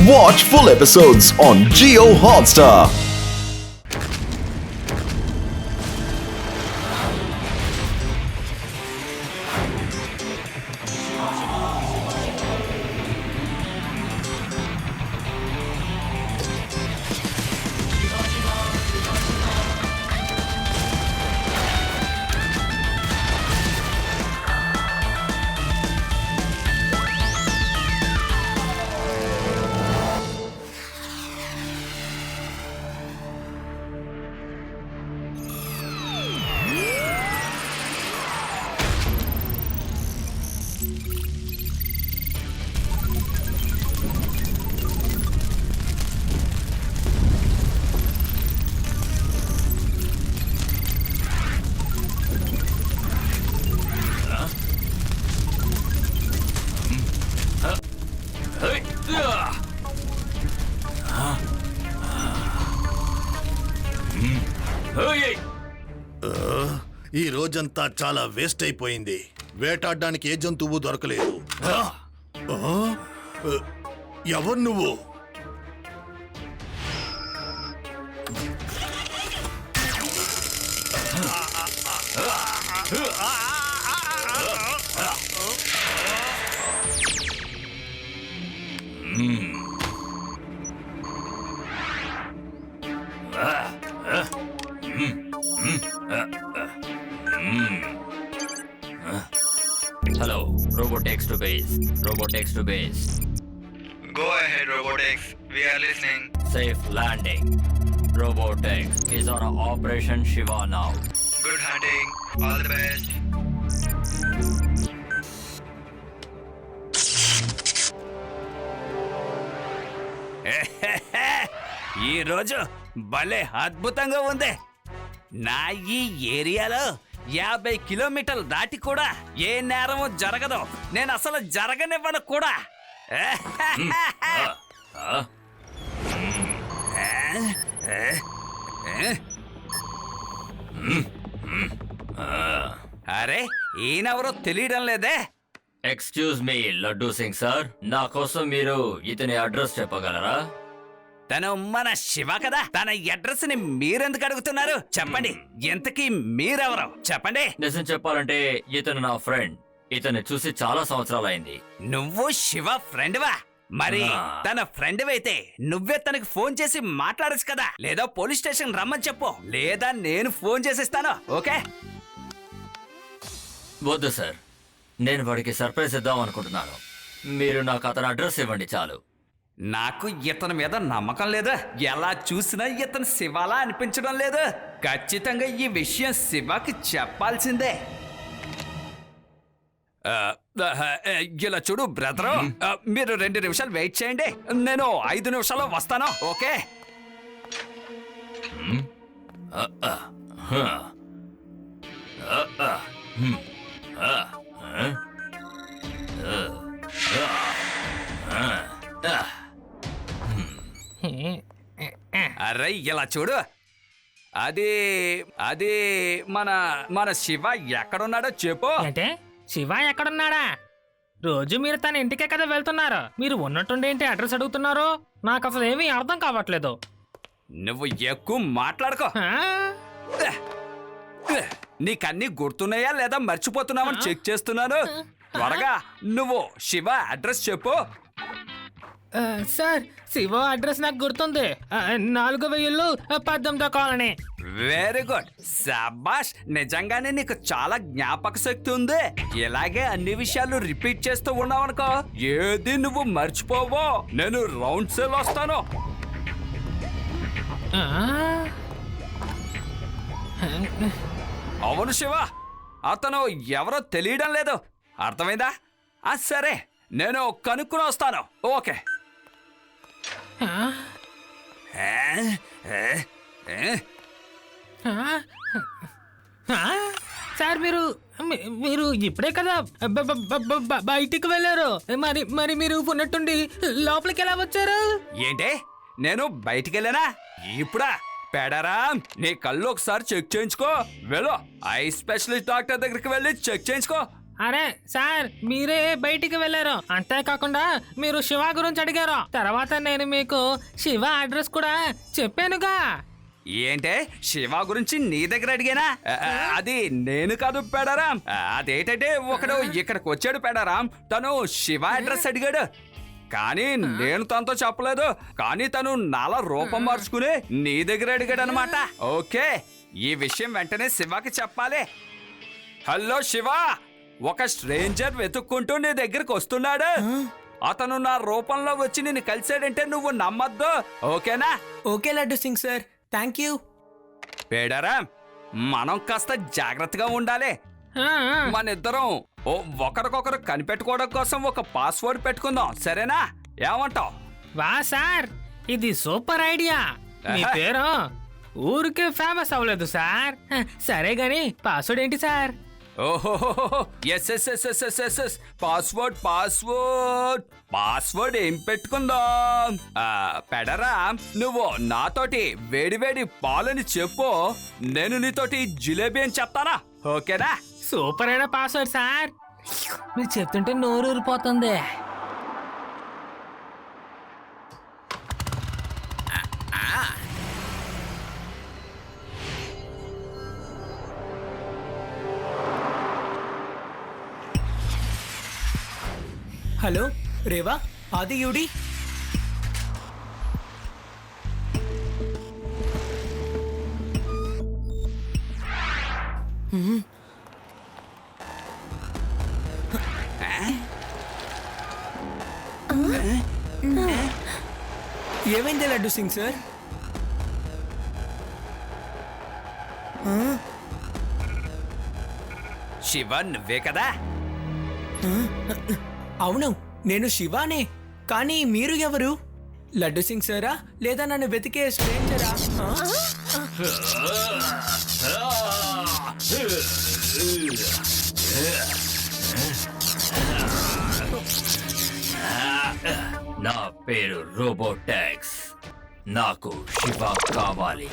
Watch full episodes on Jio Hotstar. ఈ రోజంతా చాలా వేస్ట్ అయిపోయింది. వేటాడడానికి ఏ జంతువు దొరకలేదు. ఎవరు నువ్వు? Hello, Robotex to base. Robotex to base. Go ahead, Robotex. We are listening. Safe landing. Robotex is on Operation Shiva now. Good hunting. All the best. ఈ రోజు భలే అద్భుతంగా ఉంది. నా ఈ ఏరియాలో 50 కిలోమీటర్లు దాటి కూడా ఏ నేరము జరగదు. నేను అసలు జరగనివ్వను కూడా. అరే ఈయనెవరో తెలియడం లేదే. Excuse me Laddu Singh sir, నా కోసం మీరు ఇతని అడ్రస్ చెప్పగలరా? తను మన శివ కదా. తన అడ్రస్ ని మీరెందుకు అడుగుతున్నారు? చెప్పండి, ఎంతకీ మీరెవరు చెప్పండి. నిజం చెప్పాలంటే ఇతను నా ఫ్రెండ్. ఇతన్ని చూసి చాలా సంవత్సరాలైంది. నువ్వు శివ ఫ్రెండ్వా? మరి తన ఫ్రెండ్ అయితే నువ్వే తనకి ఫోన్ చేసి మాట్లాడచ్చు కదా. లేదా పోలీస్ స్టేషన్ రమ్మని చెప్పు, లేదా నేను ఫోన్ చేసిస్తాను. ఓకే? వద్దు సార్, నేను వాడికి సర్ప్రైజ్ ఇద్దాం అనుకుంటున్నాను. మీరు నాకు అతని అడ్రస్ ఇవ్వండి చాలు. నాకు ఇతని మీద నమ్మకం లేదు. ఎలా చూసినా ఇతను శివలా అనిపించడం లేదు. ఖచ్చితంగా ఈ విషయం శివకి చెప్పాల్సిందే. ఇలా చూడు బ్రదరు, మీరు 2 నిమిషాలు వెయిట్ చేయండి. నేను 5 నిమిషాల్లో వస్తాను. ఓకే? అరే ఇలా చూడు, అది అది మన మన శివ ఎక్కడున్నాడో చెప్పు. అంటే శివ ఎక్కడున్నాడా? రోజు మీరు తన ఇంటికే కదా వెళ్తున్నారు. మీరు ఉన్నట్టుండి ఏంటి అడ్రస్ అడుగుతున్నారు? నాకు అసలు ఏమీ అర్థం కావట్లేదు. నువ్వు ఎక్కువ మాట్లాడుకో. నీకన్నీ గుర్తున్నాయా లేదా మర్చిపోతున్నావని చెక్ చేస్తున్నాను. త్వరగా నువ్వు శివ అడ్రస్ చెప్పు. సార్, శివ అడ్రస్ నాకు గుర్తుంది. 4018 కాలనీ. Very good, శాబాష్. నిజంగానే నీకు చాలా జ్ఞాపక శక్తి ఉంది. ఇలాగే అన్ని విషయాలు రిపీట్ చేస్తూ ఉన్నావనుకో, ఏది నువ్వు మర్చిపోవో. నేను రౌండ్ సెల్ వస్తాను. అవును శివ, అతను ఎవరో తెలియడం లేదు. అర్థమైందా? సరే, నేను కనుక్కుని వస్తాను. ఓకే? సార్, మీరు ఇప్పుడే కదా బయటికి వెళ్ళారు. మరి మీరు ఉన్నట్టుండి లోపలికి ఎలా వచ్చారు? ఏంటి, నేను బయటికి వెళ్ళానా? ఇప్పుడా? పెడరాం, నీ కళ్ళు ఒకసారి చెక్ చేయించుకో. వెళ్ళు, ఐ స్పెషలిస్ట్ డాక్టర్ దగ్గరికి వెళ్ళి చెక్ చేయించుకో. అరే సార్ మీరే బయటికి వెళ్ళారు, అంతేకాకుండా మీరు శివ గురించి అడిగారు. తర్వాత నేను మీకు శివ అడ్రస్ కూడా చెప్పానుగా. ఏంటే శివ గురించి నీ దగ్గర అడిగానా? అది నేను కాదు పెడారాం. అదేంటంటే ఒకడు ఇక్కడికి వచ్చాడు పెడారాం, తను శివ అడ్రస్ అడిగాడు. కానీ నేను తనతో చెప్పలేదు. కానీ తను నాలా రూపం మార్చుకుని నీ దగ్గర అడిగాడు అనమాట. ఓకే, ఈ విషయం వెంటనే శివకి చెప్పాలి. హలో శివ, ఒక స్ట్రేంజర్ వెతుక్కుంటూ నీ దగ్గరికి వస్తున్నాడు. అతను నా రూపంలో వచ్చి నిన్ను కలిసాడంటే నువ్వు నమ్మద్దు, ఓకేనా? Okay Laddu Singh sir, thank you. పేడారా, మనం కాస్త జాగ్రత్తగా ఉండాలి. ఆ, ఆ. మన ఇద్దరం ఒకరికొకరు కనిపెట్టుకోవడం కోసం ఒక పాస్వర్డ్ పెట్టుకుందాం, సరేనా? ఏమంటావ్? వా సార్, ఇది సూపర్ ఐడియా. మీ పేరు ఊరికే ఫేమస్ అవ్వలేదు సార్. సరే గాని పాస్వర్డ్ ఏంటి సార్? ఓహో, yes yes yes yes yes yes yes password password password ఏం పెట్టుకుందాం? పెడరా, నువ్వు నాతోటి వేడివేడి పాలని చెప్పు, నేను నీతోటి జిలేబీ అని చెప్తానా, ఓకేనా? సూపర్ అయిన పాస్వర్డ్ సార్. మీరు చెప్తుంటే నోరు ఊరిపోతుంది. హలో రేవా, ఆది యూడి. ఏమైంది లడ్డు సింగ్ సార్? శివ నువ్వే కదా? అవును, నేను శివానే. కానీ మీరు ఎవరు? లడ్డు సింగ్ సారా లేదా నన్ను వెతికే స్ట్రేంజరా? నా పేరు రోబోటాక్స్. నాకు శివ కావాలి.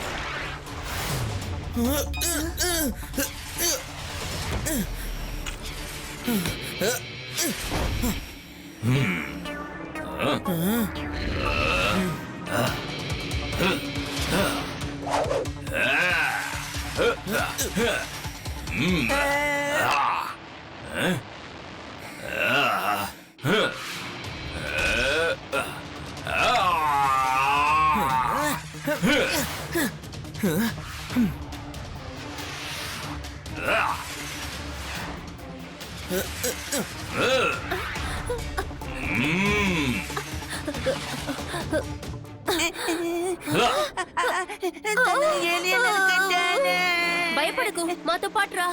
భయపడకు, మాతో పాటు రా.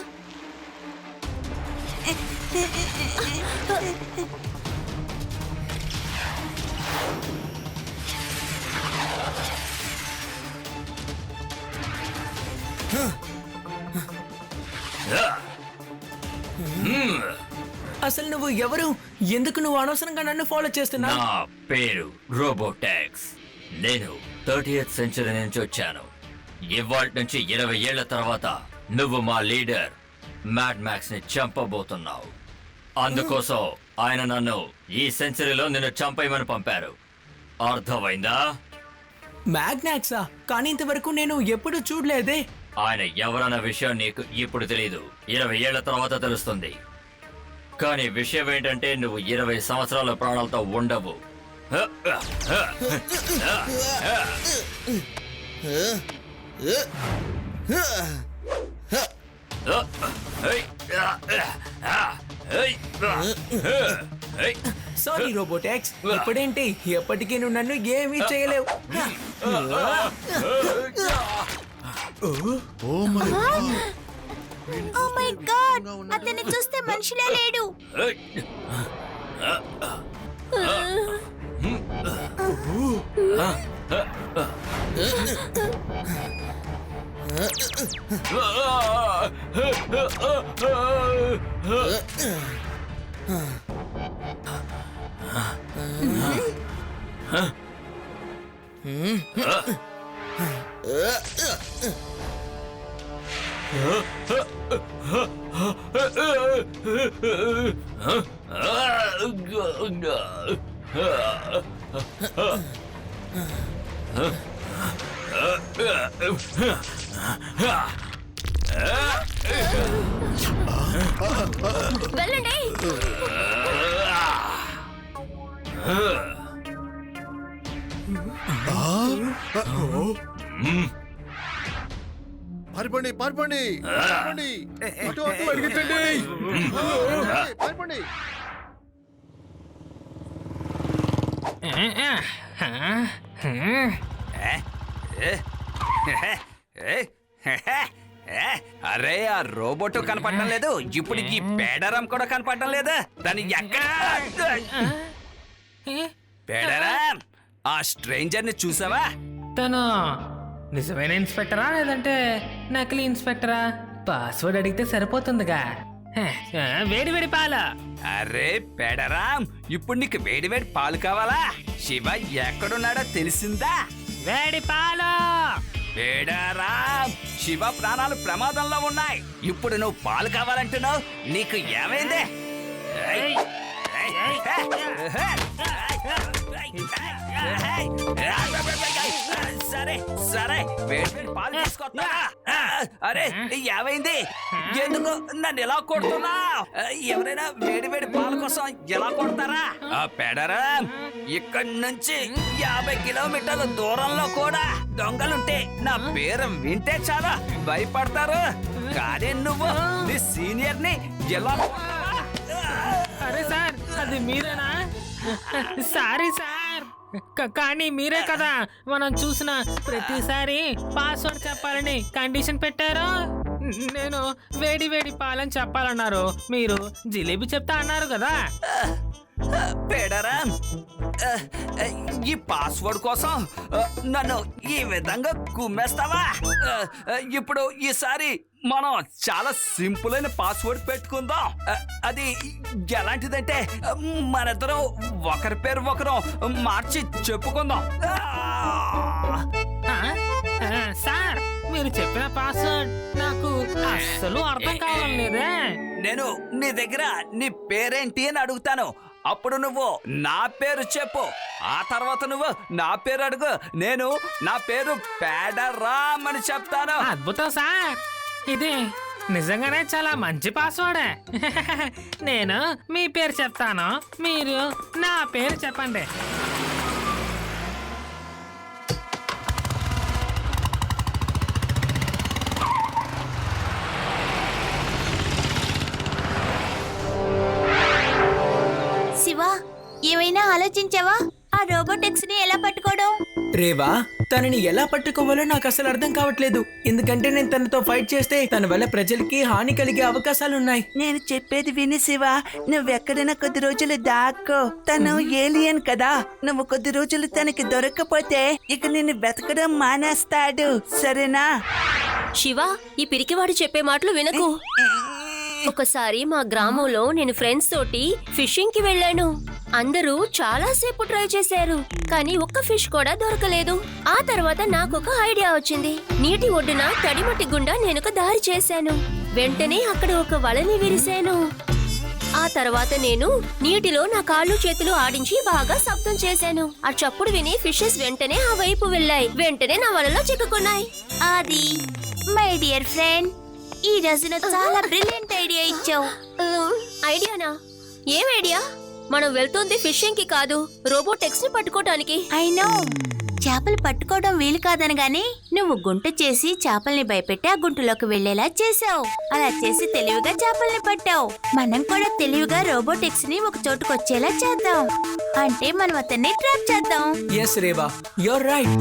అసలు నువ్వు ఎవరు? ఎందుకు నువ్వు అనవసరంగా నన్ను ఫాలో చేస్తున్నావు? నా పేరు రోబోటాక్స్. నేను 30th సెంచరీ నుంచి వచ్చాను. ఇవాళ నుంచి 20 ఏళ్ల తర్వాత నువ్వు మా లీడర్ మ్యాడ్ మ్యాక్స్ ని చంపబోతున్నావు. అందుకోసం ఆయన నన్ను ఈ సెంచరీలో నిన్ను చంపేయమని పంపారు. అర్థమైందా? మ్యాగ్నాక్సా? కానీ ఇంతవరకు నేను ఎప్పుడు చూడలేదే. ఆయన ఎవరన్న విషయం నీకు ఇప్పుడు తెలీదు, 20 ఏళ్ల తర్వాత తెలుస్తుంది. కానీ విషయం ఏంటంటే నువ్వు 20 సంవత్సరాల ప్రాణాలతో ఉండవు. సారీ రోబోటాక్స్, ఇప్పుడేంటి? ఎప్పటికీ నువ్వు నన్ను ఏమీ చేయలేవు. ఓ మై గాడ్, అతన్ని చూస్తే మనిషిలా లేడు. వెళ్ళండి. పారిపోండి పారిపోండి పారిపోండి. అటు, అటు, పరిగెత్తండి. పారిపోండి. అరే ఆ రోబోట్ కనపడటం లేదు, ఇప్పుడు ఈ పేడరం కూడా కనపడటం లేదా? దాని ఎక్కడ పేడరం? ఆ స్ట్రేంజర్ ని చూసావా? తను నిజమైన ఇన్స్పెక్టరా లేదంటే నకిలీ ఇన్స్పెక్టరా? పాస్వర్డ్ అడిగితే సరిపోతుందిగా. వేడి వేడి పాలు. అరే పేడరాం, ఇప్పుడు నీకు వేడి వేడి పాలు కావాలా? శివ ఎక్కడున్నాడో తెలిసిందా? వేడి పాలు. పేడరాం, శివ ప్రాణాలు ప్రమాదంలో ఉన్నాయి. ఇప్పుడు నువ్వు పాలు కావాలంటున్నావు, నీకు ఏమైంది? సరే సరే, వేడి వేడి పాలు తీసుకొస్తా. అరే ఏమైంది? ఎందుకు నన్ను ఎలా కొడుతున్నా? ఎవరైనా వేడి వేడి పాల కోసం ఎలా కొడతారా? ఆ పెడరా, ఇక్కడి నుంచి 50 కిలోమీటర్ల దూరంలో కూడా దొంగలుంటే నా పేరు వింటే చాలా భయపడతారు. కానీ నువ్వు నీ సీనియర్ ని ఎలా కొడతావా? అరే సార్, అది మీరేనా? సారీ సార్, కానీ మీరే కదా మనం చూసిన ప్రతిసారి పాస్వర్డ్ చెప్పాలని కండిషన్ పెట్టారు. నేను వేడి వేడి పాలని చెప్పాలన్నారు, మీరు జిలేబీ చెప్తా అన్నారు కదా. పేడరా, ఈ పాస్వర్డ్ కోసం నన్ను ఈ విధంగా కుమ్మేస్తావా? ఇప్పుడు ఈసారి మనం చాలా సింపుల్ అయిన పాస్వర్డ్ పెట్టుకుందాం. అది ఎలాంటిదంటే మనిద్దరం ఒకరి పేరు ఒకరు మార్చి చెప్పుకుందాం. సార్, మీరు చెప్పిన పాస్వర్డ్ నాకు అస్సలు అర్థం కావడం లేదే. నేను నీ దగ్గర నీ పేరేంటి అని అడుగుతాను, అప్పుడు నువ్వు నా పేరు చెప్పు. ఆ తర్వాత నువ్వు నా పేరు అడుగు, నేను నా పేరు పేడరామ్ అని చెప్తాను. అద్భుతం సార్, ఇది నిజంగానే చాలా మంచి పాస్వర్డే. నేను మీ పేరు చెప్తాను, మీరు నా పేరు చెప్పండి. శివ, ఏమైనా ఆలోచించావా? ఆ రోబోటిక్స్ ని ఎలా పట్టుకోవడం? రేవా, తనని ఎలా పట్టుకోవాలో నాకు అసలు అర్థం కావట్లేదు. ఎందుకంటే నేను తనతో ఫైట్ చేస్తే తన వల్ల ప్రజలకి హాని కలిగే అవకాశాలున్నాయి. నేను చెప్పేది విని శివ, నువ్వెక్కడైనా కొద్ది రోజులు దాక్కో. తను ఏలియన్ కదా, నువ్వు కొద్ది రోజులు తనకి దొరక్కపోతే ఇక నిన్ను వెతకడం మానేస్తాడు, సరేనా? శివ, ఈ పిరికివాడు చెప్పే మాటలు వినకు. ఒకసారి మా గ్రామంలో నేను ఫ్రెండ్స్ తోటి ఫిషింగ్ కి వెళ్ళాను. అందరూ చాలా సేపు ట్రై చేశారు, కానీ ఒక్క ఫిష్ కూడా దొరకలేదు. ఆ తర్వాత నాకొక ఐడియా వచ్చింది. నీటి ఒడ్డున తడిమట్టి గుండా నేనొక దారి చేశాను. వెంటనే అక్కడ ఒక వలని విరిశాను. ఆ తర్వాత నేను నీటిలో నా కాళ్ళు చేతులు ఆడించి బాగా శబ్దం చేశాను. ఆ చప్పుడు విని ఫిషెస్ వెంటనే ఆ వైపు వెళ్ళాయి. వెంటనే నా వలలో చిక్కుకున్నాయి. అది మై డియర్ ఫ్రెండ్, ఈ రోజు నాకు చాలా బ్రిలియంట్ ఐడియా ఇచ్చావు. ఐడియానా? ఏం ఐడియా? మనం వెళ్తుంది ఫిషింగ్ కి కాదు, రోబోటిక్స్ ని పట్టుకోవడానికి. అయినా చేపలు పట్టుకోవడం వీలు కాదనగానే నువ్వు గుంట చేసి చేపల్ని భయపెట్టి ఆ గుంటలోకి వెళ్లేలా చేసావు. అలా చేసి తెలివిగా చేపల్ని పట్టావు. మనం కూడా తెలివిగా రోబోటిక్స్ ని ఒక చోటుకు వచ్చేలా చేద్దాం. అంటే మనం అతన్ని ట్రాప్ చేద్దాం. Yes Reva, you're right.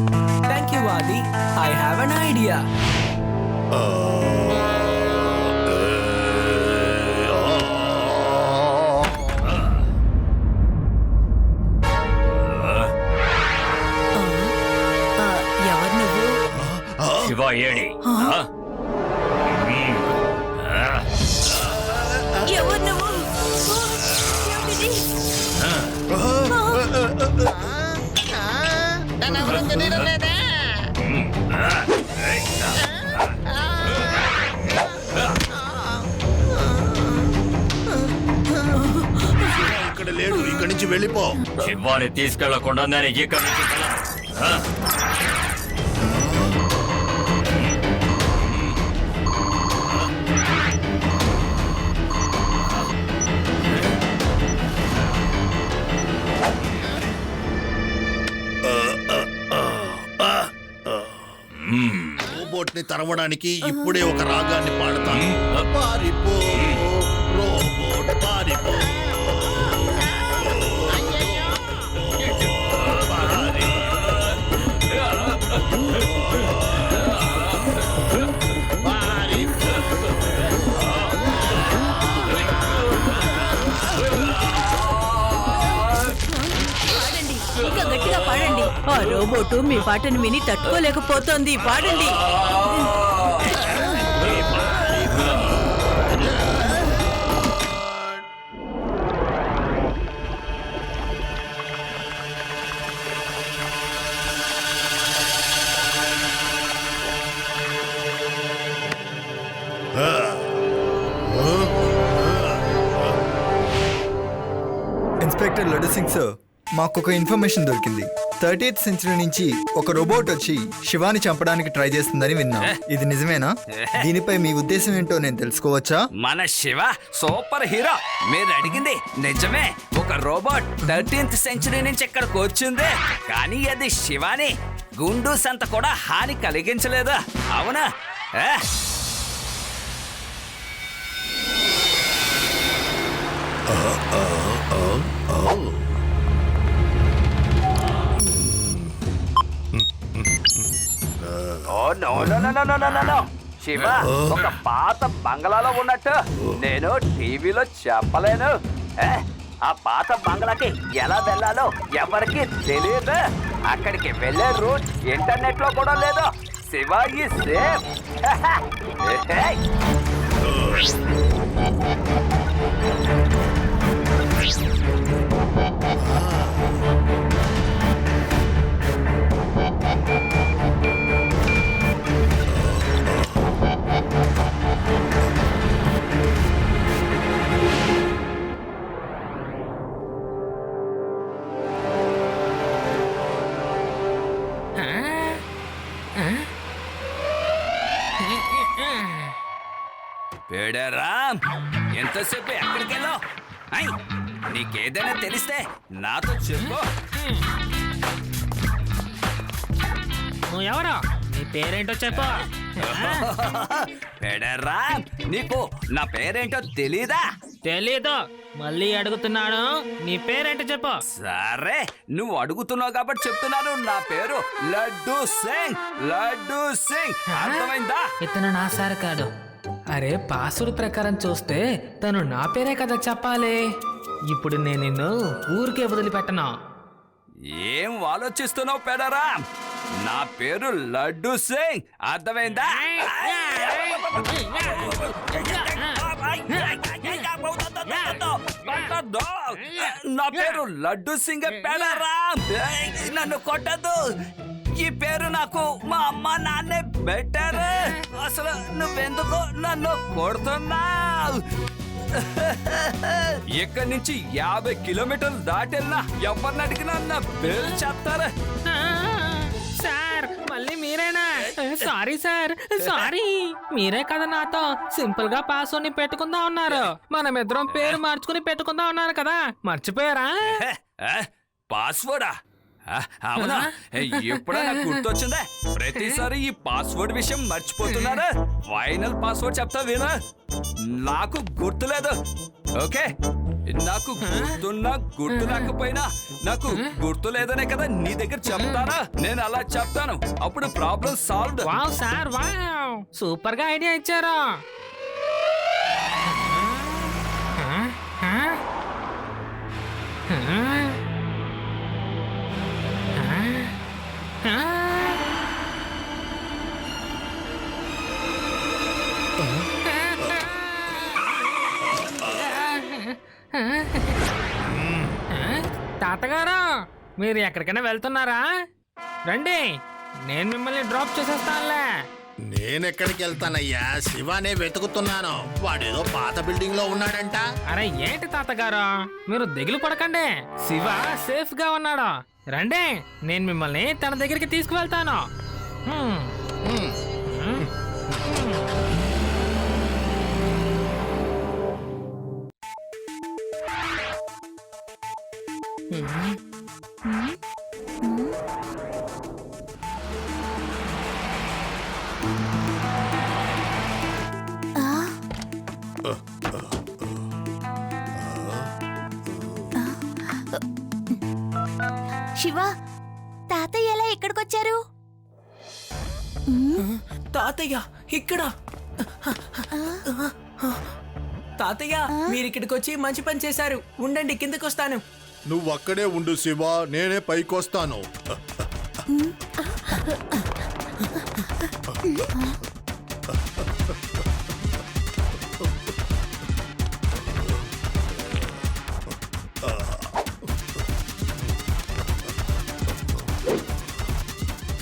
Thank you Aadi. I have an idea. ఎవరు నువ్వు? శివ ఏడి? ఎవరు నువ్వు? ఏమిటిది? వెళ్ళిపో. శివాని తీసుకెళ్లకుండా నేను ఇక్కడి నుంచి వెళ్ళను. ఆ? రోబోట్ ని తరవడానికి ఇప్పుడే ఒక రాగాన్ని పాడతాను. పారిపో రోబోట్ పారిపో. పాడండి, ఇంకా గట్టిగా పాడండి. ఆ రోబోటు మీ పాటను విని తట్టుకోలేకపోతోంది. పాడండి. ఇన్స్పెక్టర్ లడ్డు సింగ్ సార్, మాకు ఒక ఇన్ఫర్మేషన్ దొరికింది. 30th సెంచరీ నుంచి ఒక రోబోట్ వచ్చి శివాని చంపడానికి ట్రై చేస్తుందని విన్నా. ఇది నిజమేనా? దీనిపై మీ ఉద్దేశం ఏంటో నేను తెలుసుకోవచ్చా? మన శివ సూపర్ హీరో. మీరు అడిగింది నిజమే. ఒక రోబోట్ 13th సెంచరీ నుంచి ఇక్కడికి వచ్చింది, కానీ అది శివాని గుండూస్ అంత కూడా హాని కలిగించలేదు. అవునా? శివ ఒక పాత బంగ్లాలో ఉన్నట్టు నేను టీవీలో చెప్పలేను. ఆ పాత బంగ్లాకి ఎలా వెళ్ళాలో ఎవరికి తెలియదు. అక్కడికి వెళ్ళే రూట్ ఇంటర్నెట్ లో కూడా లేదు. శివ ఈ సేఫ్. పేడరామ్, ఎంతసేపు ఎక్కడికి వెళ్ళావు? నీకేదైనా తెలిస్తే నాతో చెప్పు. నువ్వు ఎవరో? నీ పేరేంటో చెప్పు. పేడరామ్, నీకు నా పేరేంటో తెలీదా? తెలీదు. మళ్ళీ అడుగుతున్నాను, నీ పేరేంటో చెప్పు. సరే, నువ్వు అడుగుతున్నావు కాబట్టి చెప్తున్నాను. నా పేరు లడ్డు సింగ్. లడ్డు సింగ్, అర్థమైందా? ఇతను నా సార్ కాదు. అరే, పాస్వర్డ్ ప్రకారం చూస్తే తను నా పేరే కదా చెప్పాలి. ఇప్పుడు నేను నిన్ను ఊరికే వదిలిపెట్టను. ఏం ఆలోచిస్తున్నావు పేడరామ్? నా పేరు లడ్డు సింగ్, అర్థమైందా? నా పేరు లడ్డు సింగ్ పేడరామ్. నన్ను కొట్టదు. ఈ పేరు నాకు మా అమ్మ నాన్నే పెట్టారు. అసలు నువ్వెందుకు నన్ను కొడుతున్నావు? ఇక్కడి నుంచి 50 కిలోమీటర్లు దాటెళ్ళినా ఎవరిని అడిగినా నా పేరు చెప్తారు. సార్, మళ్ళీ మీరేనా? Sorry sir, sorry. మీరే కదా నాతో సింపుల్ గా పాస్వర్డ్ ని పెట్టుకుందా ఉన్నారు. మనమిద్దరం పేరు మార్చుకుని పెట్టుకుందా ఉన్నారు కదా, మర్చిపోయారా? పాస్వర్డా? అవునా? ఎప్పుడో నాకు గుర్తొచ్చిందే. ప్రతిసారి ఈ పాస్వర్డ్ విషయం మర్చిపోతున్నారా? ఫైనల్ పాస్వర్డ్ చెప్తా వినా? నాకు గుర్తులేదు. ఓకే, నాకు గుర్తున్నా గుర్తు లేకపోయినా నాకు గుర్తు లేదనే కదా నీ దగ్గర చెప్తానా? నేను అలా చెప్తాను, అప్పుడు problem solve. Wow sir, wow, super గా ఐడియా ఇచ్చారు. తాతగారు, మీరు ఎక్కడికైనా వెళ్తున్నారా? రండి, నేను మిమ్మల్ని డ్రాప్ చేసేస్తానులే. నేనెక్కడికి వెళ్తానయ్యా, శివానే వెతుకుతున్నాను. వాడేదో పాత బిల్డింగ్ లో ఉన్నాడంట. అరే ఏంటి తాతగారు, మీరు దిగులు పడకండి. శివ సేఫ్ గా ఉన్నాడు. రండి, నేను మిమ్మల్ని తన దగ్గరికి తీసుకువెళ్తాను. హ్మ్. శివ, తాతయ్య ఎలా ఇక్కడికొచ్చారు? తాతయ్య ఇక్కడ. తాతయ్య మీరు ఇక్కడికి వచ్చి మంచి పని చేశారు. ఉండండి, కిందకి వస్తాను. నువ్వు అక్కడే ఉండు శివ, నేనే పైకొస్తాను.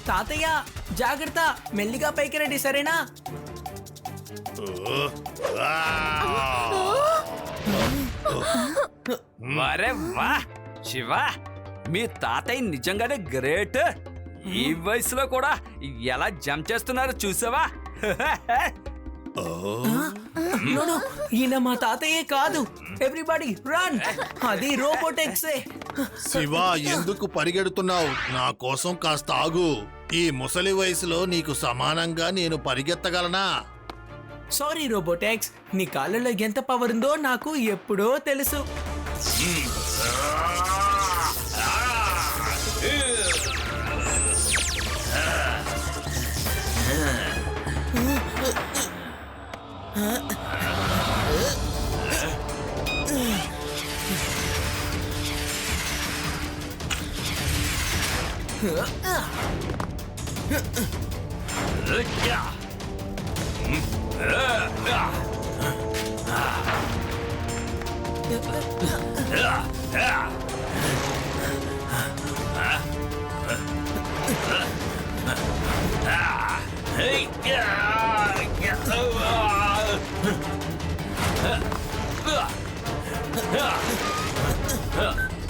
తాతయ్య జాగ్రత్త, మెల్లిగా పైకి రండి, సరేనా? వరే వా శివ, మీ తాతయ్య నిజంగానే గ్రేట్. ఈ వయసులో కూడా ఎలా జంప్ చేస్తున్నారో చూసావా? నో, నో, ఈయన మా తాతయ్యే కాదు. ఎవ్రీబడి రన్, అది రోబోటెక్సే. శివ, ఎందుకు పరిగెడుతున్నావు? నా కోసం కాస్త ఆగు. ఈ ముసలి వయసులో నీకు సమానంగా నేను పరిగెత్తగలనా? సారీ రోబోటెక్స్, నీ కాళ్ళలో ఎంత పవర్ ఉందో నాకు ఎప్పుడో తెలుసు.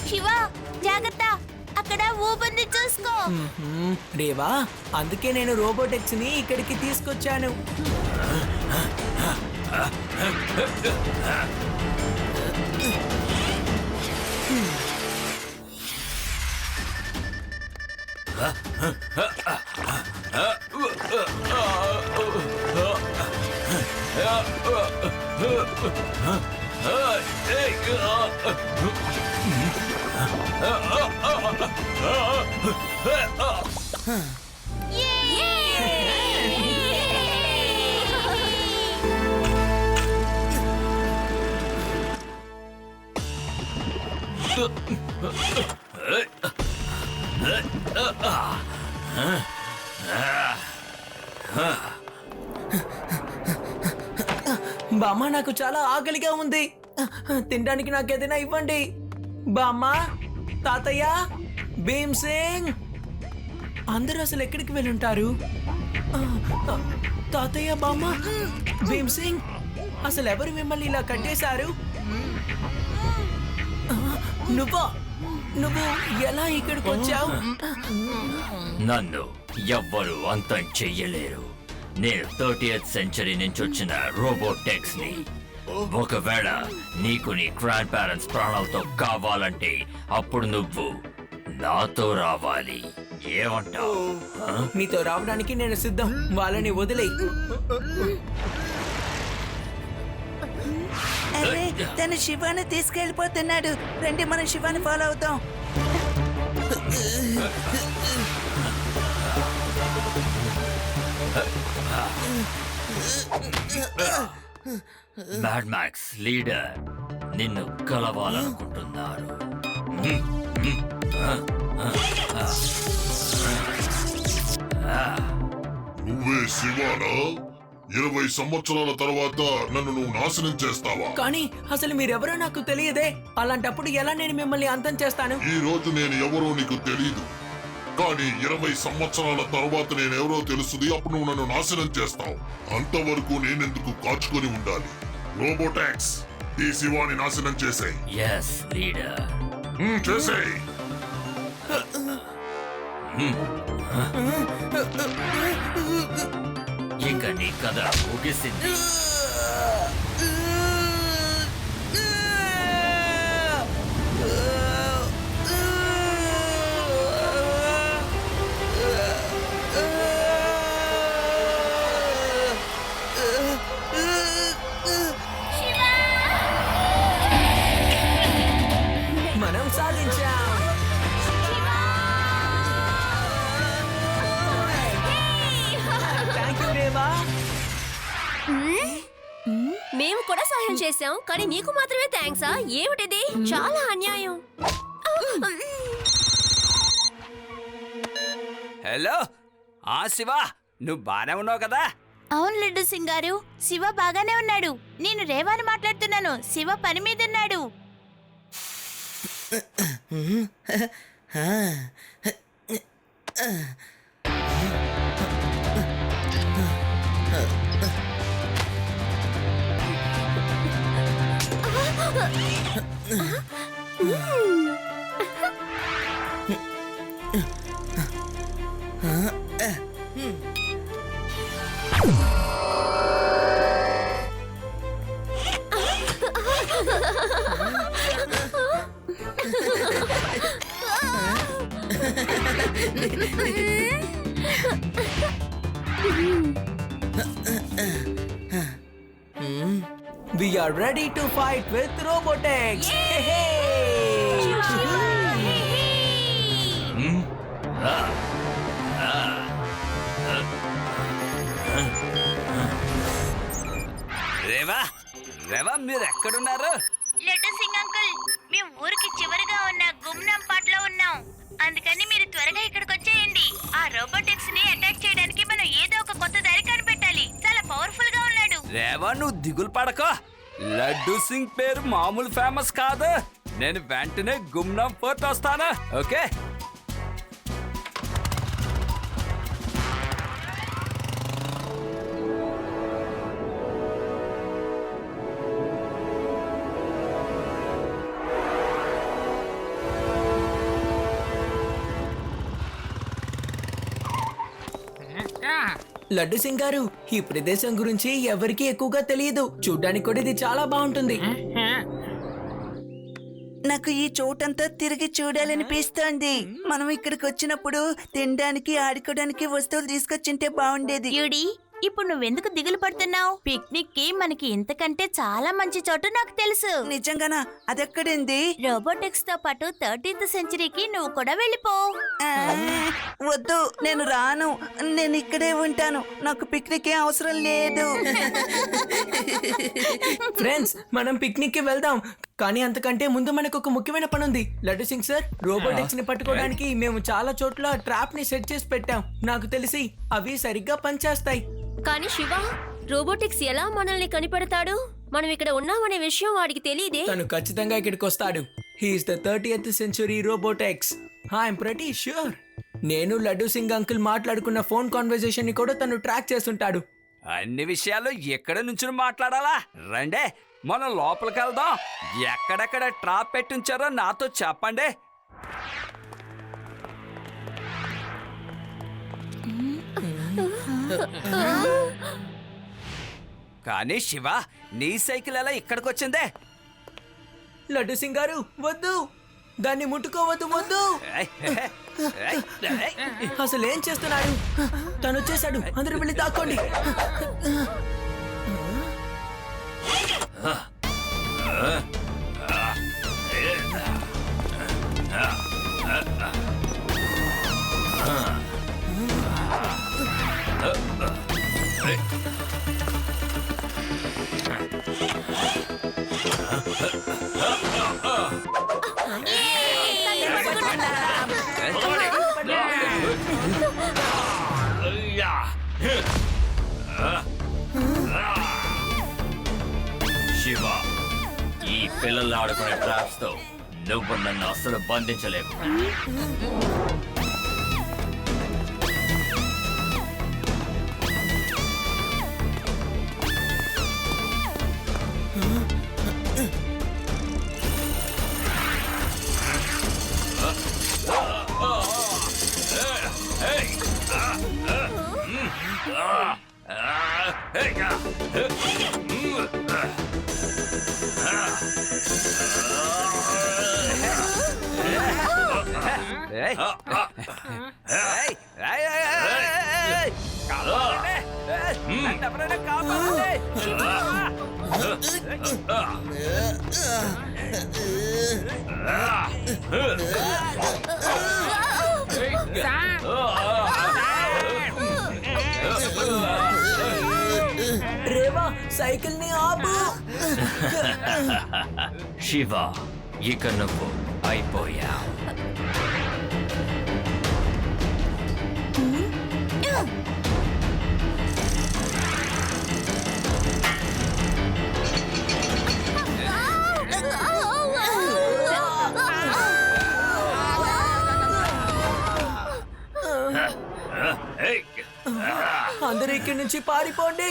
శివ జాగ్రత్త, అక్కడ ఊపిరిని చూసుకో. దేవా, అందుకే నేను రోబోటెక్స్ ని ఇక్కడికి తీసుకొచ్చాను. బామ్మ, నాకు చాలా ఆకలిగా ఉంది. తినడానికి నాకేదైనా ఇవ్వండి. బామ్మ, తాతయ్య, భీమ్ సింగ్, అందరూ అసలు ఎక్కడికి వెళ్ళుంటారు? తాతయ్య, బామ్మ, భీమ్ సింగ్, అసలు ఎవరు మిమ్మల్ని ఇలా కట్టేశారు? నువ్వు ఎలా ఇక్కడికి వచ్చావు? నన్ను ఎవ్వరు అంతం చెయ్యలేరు. నేను 30th సెంచరీ నుంచి వచ్చిన రోబోటెక్స్ ని. ఒకవేళ నీకు నీ గ్రాండ్ పేరెంట్స్ ప్రాణాలతో కావాలంటే అప్పుడు నువ్వు నాతో రావాలి. ఏమంటావు? మీతో రావడానికి నేను సిద్ధం. వాళ్ళని వదిలే. అరే, తను శివాని తీసుకెళ్ళిపోతున్నాడు. రండి, మనం శివాని ఫాలో అవుతాం. మ్యాడ్ మ్యాక్స్ లీడర్ నిన్ను కలవాలనుకుంటున్నారు. నువ్వే శివానా? 20 సంవత్సరాల తర్వాత నన్ను నువ్వు నాశనం చేస్తావా? కానీ అసలు మీరెవరో నాకు తెలియదే. అలాంటప్పుడు ఎలా నేను మిమ్మల్ని అంతం చేస్తాను? ఈ రోజు నేను ఎవరో నీకు తెలీదు. కానీ 20 సంవత్సరాల తర్వాత నేనెవరో తెలుస్తుంది, అప్పుడు నువ్వు నన్ను నాశనం చేస్తావు. అంతవరకు నేనెందుకు కాచుకొని ఉండాలి? రోబోటాక్స్, ఈ శివాని నాశనం చేసేయ్. Yes leader. చేసేయ్. ఇక నీ కథ ముగిసింది. మనం సాధించాం. Thank you Reva. మేము కూడా సహాయం చేశాం కానీ నీకు మాత్రమే థ్యాంక్సా? ఏమిటిది? చాలా అన్యాయం. హలో శివ, నువ్వు బానే ఉన్నావు కదా? అవును లడ్డు సింగ్ గారు, శివ బాగానే ఉన్నాడు. నేను రేవాని మాట్లాడుతున్నాను. శివ పని మీద ఉన్నాడు. We are ready to fight with Robotex. Rewa, Rewa మీరు ఎక్కడున్నారు? లడ్డు సింగ్ అంకుల్, మేము ఊరికి చివరిగా ఉన్న గుమ్నంపాట్లో ఉన్నాం. అందుకని మీరు త్వరగా ఇక్కడికి వచ్చేయండి. ఆ రోబోటిక్స్ ని అటాక్ చేయడానికి మనం ఏదో ఒక కొత్త దారి కనిపెట్టాలి. చాలా పవర్ఫుల్ గా ఉన్నాడు. రేవా, నువ్వు దిగులు పడకో. లడ్డు సింగ్ పేరు మామూలు ఫేమస్ కాదు. నేను వెంటనే గుమ్నం ఫోర్ట్ వస్తాను. ఓకే? లడ్డు సింగ్ గారు, ఈ ప్రదేశం గురించి ఎవరికీ ఎక్కువగా తెలియదు. చూడ్డానికి కూడా ఇది చాలా బాగుంటుంది. నాకు ఈ చోటంతా తిరిగి చూడాలనిపిస్తోంది. మనం ఇక్కడికి వచ్చినప్పుడు తినడానికి ఆడుకోవడానికి వస్తువులు తీసుకొచ్చింటే బాగుండేది. యూడి, ఇప్పుడు నువ్వెందుకు దిగులు పడుతున్నావు? పిక్నిక్ కి మనకి ఇంతకంటే చాలా మంచి చోటు నాకు తెలుసు. నిజంగానా? అదెక్కడింది? రోబోటిక్స్ తో పాటు 13th సెంచరీకి నువ్వు కూడా వెళ్ళిపో. వద్దు, నేను రాను. నేను ఇక్కడే ఉంటాను. నాకు పిక్నిక్ ఏం అవసరం లేదు. ఫ్రెండ్స్, మనం పిక్నిక్ కి వెళ్దాం. కానీ అంతకంటే ముందు మనకు ఒక ముఖ్యమైన పని ఉంది. లడ్డు సింగ్ సార్, రోబోటిక్స్ ని పట్టుకోవడానికి మేము చాలా చోట్ల ట్రాప్ ని సెట్ చేసి పెట్టాం. నాకు తెలిసి అవి సరిగ్గా పనిచేస్తాయి. కానీ శివ, రోబోటిక్స్ ఎలా మనల్ని కనిపెడతాడు? మనం ఇక్కడ ఉన్నామనే విషయం వాడికి తెలియదే. తను ఖచ్చితంగా ఇక్కడికి వస్తాడు. He is the 30th century robotics. I'm pretty sure. నేను లడ్డు సింగ్ అంకుల్ మాట్లాడుకున్న ఫోన్ కాన్వర్సేషన్ ని కూడా తను ట్రాక్ చేస్తుంటాడు. అన్ని విషయాలు ఎక్కడ నుంచి మాట్లాడాలా? రండే, మనం లోపలికి వెళ్దాం. ఎక్కడెక్కడ ట్రాప్ పెట్టించారో నాతో చెప్పండి. కానీ శివ, నీ సైకిల్ ఎలా ఇక్కడికి వచ్చిందే? లడ్డు సింగ్ గారు, వద్దు, దాన్ని ముట్టుకోవద్దు, వద్దు. అసలు ఏం చేస్తున్నాడు? తను వచ్చేసాడు. అందరూ వెళ్ళి దాక్కోండి. శివ, ఈ పిల్లలు ఆడుకునే ట్రాప్స్ తో నువ్వు నన్ను అస్సలు బంధించలేవు. రేవా సైకిల్ ని ఆపు. శివ, ఇక నువ్వు అయిపోయావు. అందరూ ఇక్కడి నుంచి పారిపోండి.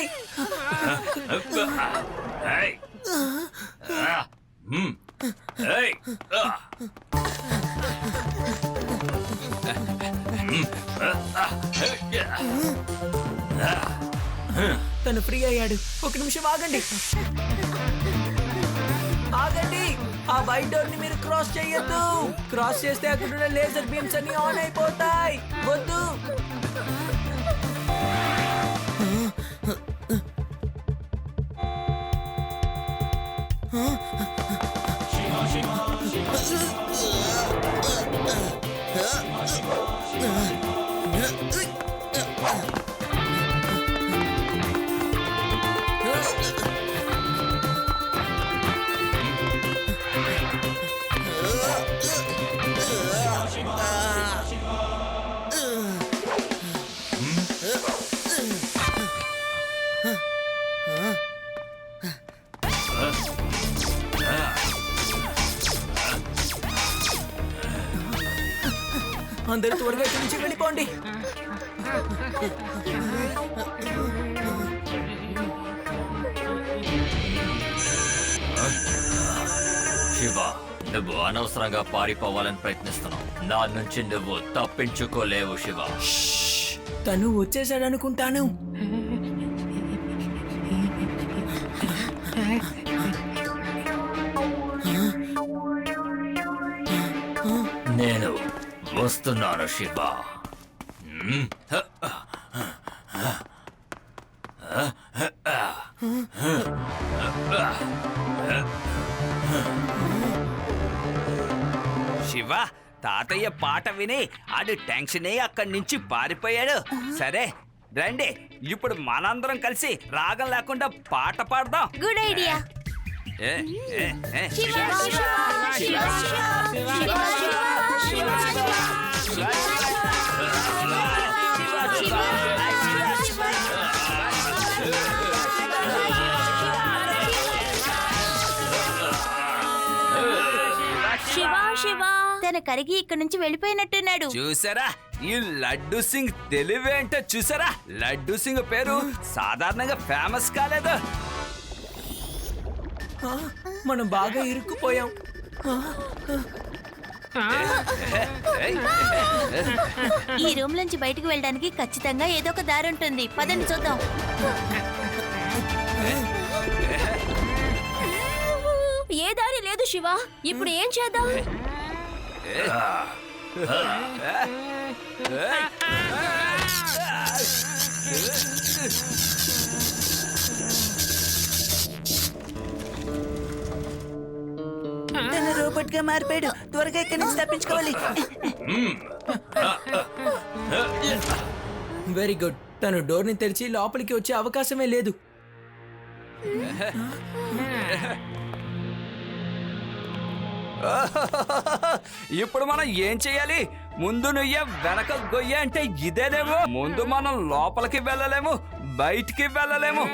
తను ఫ్రీ అయ్యాడు. ఒక నిమిషం ఆగండి. ఆగండి, ఆ వైట్ డోర్ ని మీరు క్రాస్ చేయొద్దు. క్రాస్ చేస్తే అక్కడ లేజర్ బీమ్స్ అన్ని ఆన్ అయిపోతాయి. వద్దు. అందరూ త్వరగా ఇక్కడి నుంచి వెళ్ళిపోండి. శివ, నువ్వు అనవసరంగా పారిపోవాలని ప్రయత్నిస్తున్నావు. నా నుంచి నువ్వు తప్పించుకోలేవు శివ. తను వచ్చేసాడు అనుకుంటాను. నేను వస్తున్నాను శివ. శివ, తాతయ్య పాట విని ఆడి టెన్షన్ అక్కడి నుంచి పారిపోయాడు. సరే రండి, ఇప్పుడు మనందరం కలిసి రాగం లేకుండా పాట పాడదాం. Good idea. తన కరిగి ఇక్కడ నుంచి వెళ్ళిపోయినట్టున్నాడు. చూసారా ఈ లడ్డు సింగ్ తెలివేంటో చూసారా? లడ్డు సింగ్ పేరు సాధారణంగా ఫేమస్ కాలేదు. మనం బాగా ఇరుక్కుపోయాం. ఈ రూమ్ నుంచి బయటకు వెళ్ళడానికి ఖచ్చితంగా ఏదో ఒక దారి ఉంటుంది. పదండి చూద్దాం. ఏ దారి లేదు శివ. ఇప్పుడు ఏం చేద్దాం? తను రోబోట్ గా మారిపోయాడు. త్వరగా ఇక్కడి నుంచి తప్పించుకోవాలి. Very good. తను డోర్ ని తెరిచి లోపలికి వచ్చే అవకాశమే లేదు. ఇప్పుడు మనం ఏం చెయ్యాలి? ముందు నుయ్య వెనక గొయ్య అంటే ఇదేనేమో. ముందు మనం లోపలికి వెళ్ళలేము, బయటికి వెళ్ళలేము.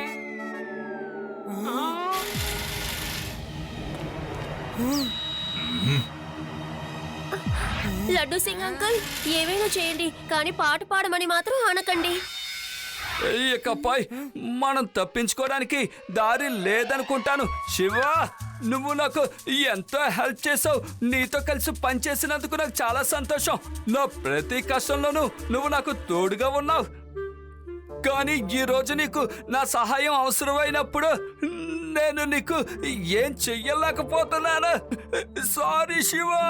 లడ్డు సింగ్ అంకుల్, ఏమైనా చేయండి, కానీ పాట పాడమని మాత్రం అనకండి. ఇకపై మనం తప్పించుకోవడానికి దారి లేదనుకుంటాను. శివ, నువ్వు నాకు ఎంతో హెల్ప్ చేసావు. నీతో కలిసి పనిచేసినందుకు నాకు చాలా సంతోషం. నా ప్రతి కష్టంలోనూ నువ్వు నాకు తోడుగా ఉన్నావు. కానీ ఈ రోజు నీకు నా సహాయం అవసరమైనప్పుడు నేను నీకు ఏం చెయ్యలేకపోతున్నాను. సారీ శివా.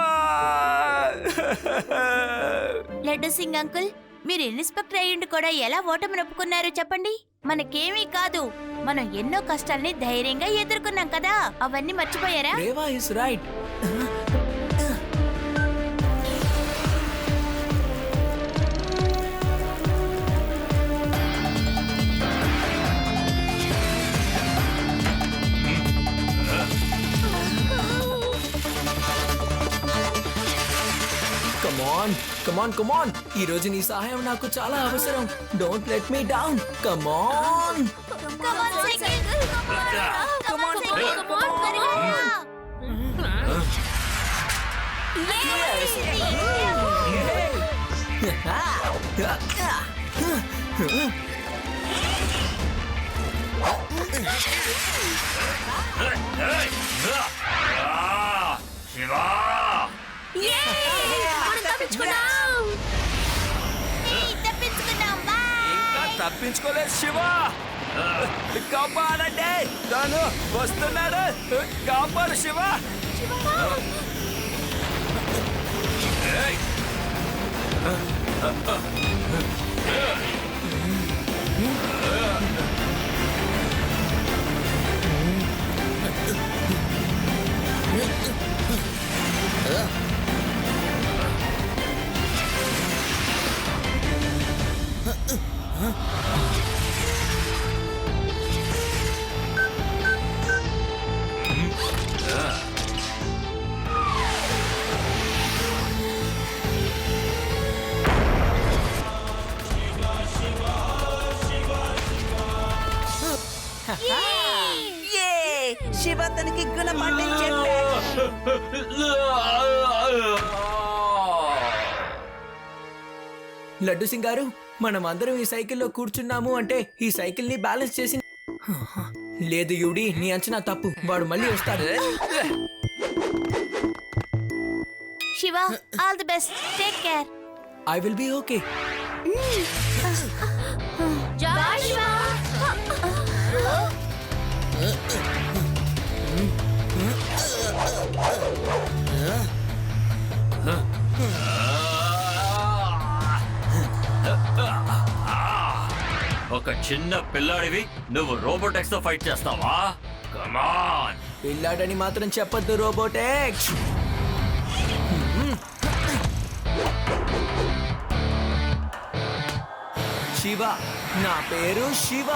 లడ్డు సింగ్ అంకుల్, మీరు ఇన్స్పెక్టర్ అయ్యుండి కూడా ఎలా ఓటమిని ఒప్పుకున్నారో చెప్పండి. మనకేమీ కాదు, మనం ఎన్నో కష్టాల్ని ధైర్యంగా ఎదుర్కొన్నాం కదా, అవన్నీ మర్చిపోయారా? Reva is right. Come on. ఈ రోజు నీ సహాయం నాకు చాలా అవసరం. Don't let me down. Come on. తప్పించుకోలేదు శివ. కాపాడండి, తను వస్తున్నాడు. కాపాడు శివ. శివ తనకి గుణపాఠం చెప్పాడు. లడ్డు సింగ్ గారు, మనం అందరం ఈ సైకిల్లో కూర్చున్నాము అంటే ఈ సైకిల్ ని బ్యాలెన్స్ చేసి లేదు యూడి, నీ అంచనా తప్పు. వాడు మళ్ళీ వస్తాడు. Shiva, all the best, take care. I will be okay. ఒక చిన్న పిల్లాడివి నువ్వు రోబోటెక్స్ తో ఫైట్ చేస్తావా? Come on. పిల్లాడని మాత్రం చెప్పొద్దు రోబోటెక్స్. శివ, నా పేరు శివ.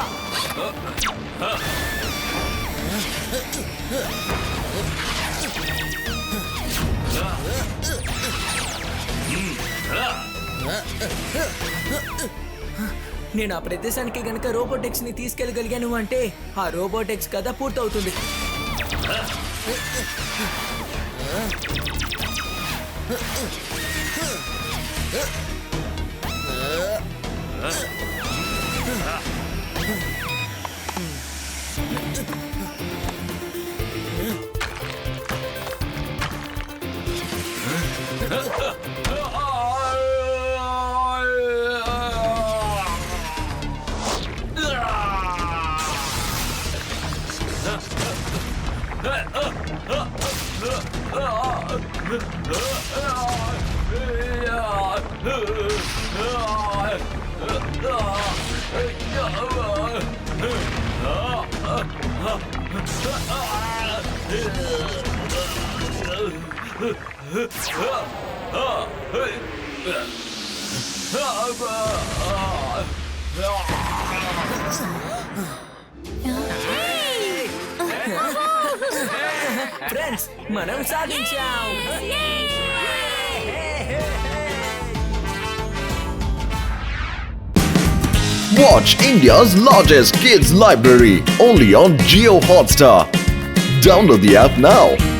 నేను ఆ ప్రదేశానికి గనక రోబోటెక్స్ ని తీసుకెళ్ళగలిగాను అంటే ఆ రోబోటెక్స్ కథ పూర్తవుతుంది. ఫ్రెండ్స్, మనం సాధించాం. Watch India's largest kids library only on Jio Hotstar. Download the app now.